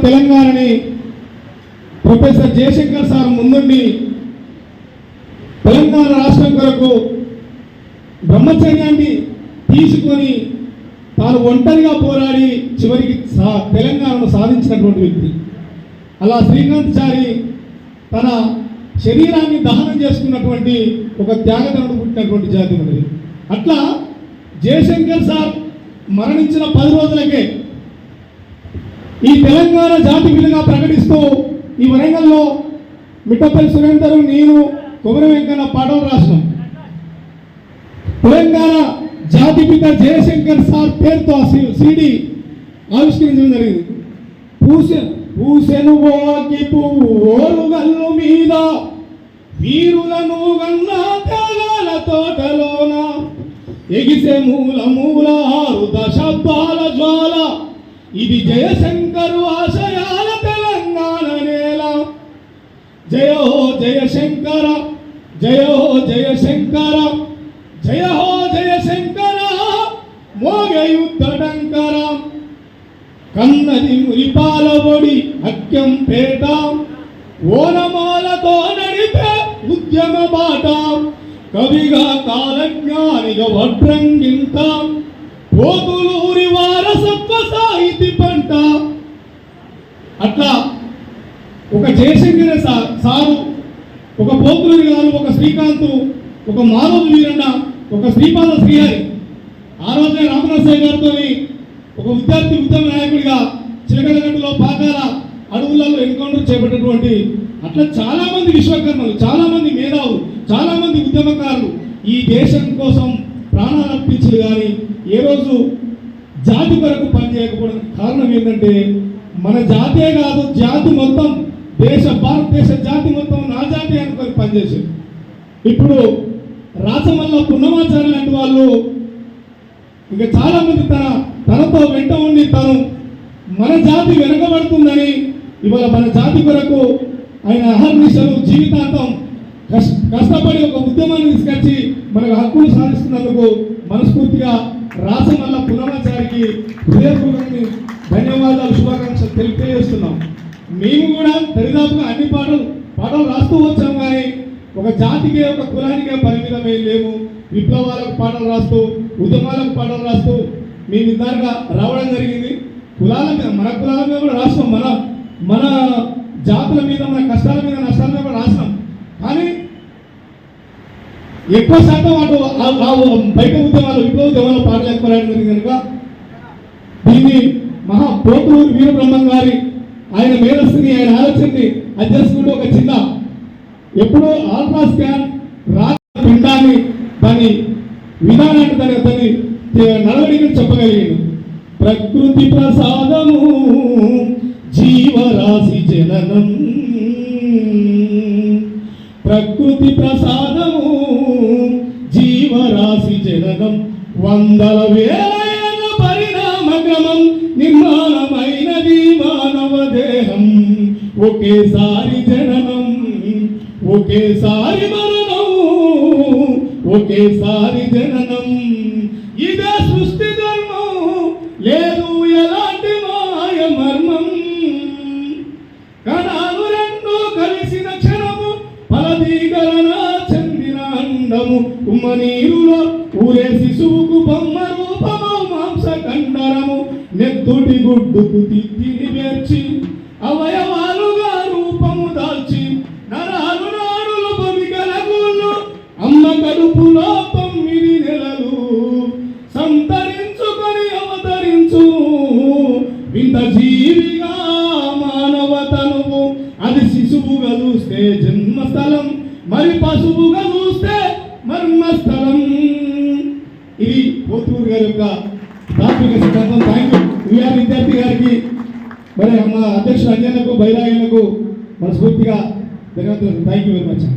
తెలంగాణని professor Jayashankar sir ముందుండి తెలంగాణ రాష్ట్రం కొరకు బ్రహ్మచర్యాన్ని తీసుకొని తాను ఒంటరిగా పోరాడి చివరికి తెలంగాణను సాధించినటువంటి వ్యక్తి. అలా శ్రీకాంతచారి తన శరీరాన్ని దహనం చేసుకున్నటువంటి ఒక త్యాగతనుడు పుట్టినటువంటి జాతి ఉన్నది. అట్లా జయశంకర్ సార్ మరణించిన 10 రోజులకే ఈ తెలంగాణ జాతి బిల్లుగా ప్రకటిస్తూ ఈ వరంగల్లో మిట్టపల్లి సురేందర్, నేను, కొమర వెంకన్న పాటలు రాసినాం. తెలంగాణ జాతిపిత జయశంకర్ సార్ పేరుతో సిడి ఆవిష్కరించడం జరిగింది. పూసెను వాకి ఓరుగల్లు మీద వీరులను గన్నా త్యాగాల తోటలోన ఎగిసే మూల 6 దశాబ్దాల జ్వాల ఇది జయశంకరు ఆశయాల తెలంగాణ నేల. జయ హో జయశంకర, జయ హో జయశంకర, జయ హో జయశంకర, మోగ యుద్ధడంకర. కన్నది మురిపాల ఒడి అక్కంపేట, ఓనమాలతో నడిపే ఉద్యమ బాట. కవిగా కాలజ్ఞానిగా వడ్రంగింత, పోతులూరి వారసత్వ సాహితీ పంట. అట్లా ఒక జయశంకర సారు, ఒక పోతులూరి గారు, ఒక శ్రీకాంత్, ఒక మానవ వీరన్న, ఒక శ్రీపాద శ్రీహరి, ఆ రోజే రామనరసయ్య గారితో ఒక విద్యార్థి ఉద్యమ నాయకుడిగా చిలకలగట్టులో పాకాల అడవులలో ఎన్కౌంటర్ చేపట్టినటువంటి అట్లా చాలా మంది విశ్వకర్మలు, చాలా మంది మేధావులు, చాలా మంది ఉద్యమకారులు ఈ దేశం కోసం ప్రాణాలు అర్పించారు. కానీ ఏ రోజు జాతి కొరకు పనిచేయకపోవడం కారణం ఏంటంటే మన జాతే కాదు, జాతి మొత్తం, భారతదేశ జాతి మొత్తం నా జాతి అనుకొని పనిచేశారు. ఇప్పుడు రాచమల్ల పున్నమాచార్య లాంటి వాళ్ళు ఇంకా చాలా మంది తనతో వెంట ఉండి తను మన జాతి వెనకబడుతుందని ఇవాళ మన జాతి కొరకు ఆయన అహర్నిశలు జీవితాంతం కష్టపడి ఒక ఉద్యమాన్ని తీసుకొచ్చి మనకు హక్కులు సాధిస్తున్నందుకు మనస్ఫూర్తిగా రాచమల్ల పున్నమాచారికి హృదయపూర్వకంగా ధన్యవాదాలు, శుభాకాంక్షలు తెలియజేస్తున్నాం. మేము కూడా దరిదాపుగా అన్ని పాటలు రాస్తూ వచ్చాం. కానీ ఒక జాతికే, ఒక కులానికే పరిమితమై లేము. విప్లవాలకు పాటలు రాస్తూ, ఉద్యమాలకు పాటలు రాస్తూ మేము ఇందాక రావడం జరిగింది. కులాల మీద, మన కులాల మీద కూడా రాస్తాం, మన జాతుల మీద, మన కష్టాల మీద, నష్టాల మీద కూడా రాస్తాం. కానీ ఎక్కువ శాతం బయట ఉద్యమాలు, విప్లవ ఉద్యమాలు పాటలు ఎక్కువ రాయడం జరిగింది. కనుక దీన్ని పోతులూరి వీరబ్రహ్మం గారి ఆయన మేధస్సుని, ఆయన ఆలోచనని అధ్యక్షుడు ఒక చిన్న ఎప్పుడో ఆల్ట్రా స్కాన్ పిండాన్ని దాని విధానాన్ని దాని నడవడికని చెప్పగలిగాను. ప్రకృతి ప్రసాదము జీవరాశి జననం, ప్రకృతి ప్రసాదము జీవరాశి జననం, వందల వేల పరిణామ క్రమం నిర్మాణమైనది మానవ దేహం. ఒకేసారి జననం, ఒకేసారి మరణం, ఒకేసారి జననం. ఇదే సృష్టి ధర్మం, లేదు ఎలాంటి మాయ మర్మం. కణాలు రెండు కలిసిన క్షణము, ఫలదీగలన చెందిన అండము. ఉమ్మనీరులో ఊరే శిశువుకు బొమ్మ రూపము, మాంస కండరము. నెత్తుటి గుడ్డుకు తిత్తిని పేర్చి, అవయవాలుగా రూపము దాల్చి, నరాలు నాడులు భవికలగుళ్ళు, అమ్మ కడుపులో 9 నెలలు సంతరించుకొని అవతరించు వింత జీవిగా మానవతనువు. అది శిశువుగా చూస్తే జన్మస్థలం, మరి పశువుగా చూస్తే మర్మస్థలం. ఇది పోతులూరి గారి యొక్క తాత్విక సిద్ధాంతం. థ్యాంక్ యూ విద్యార్థి గారికి, మరి మా అధ్యక్షుడు అంజనకు, బైరాగలకు మనస్ఫూర్తిగా ధన్యవాదాలు. Thank you very much.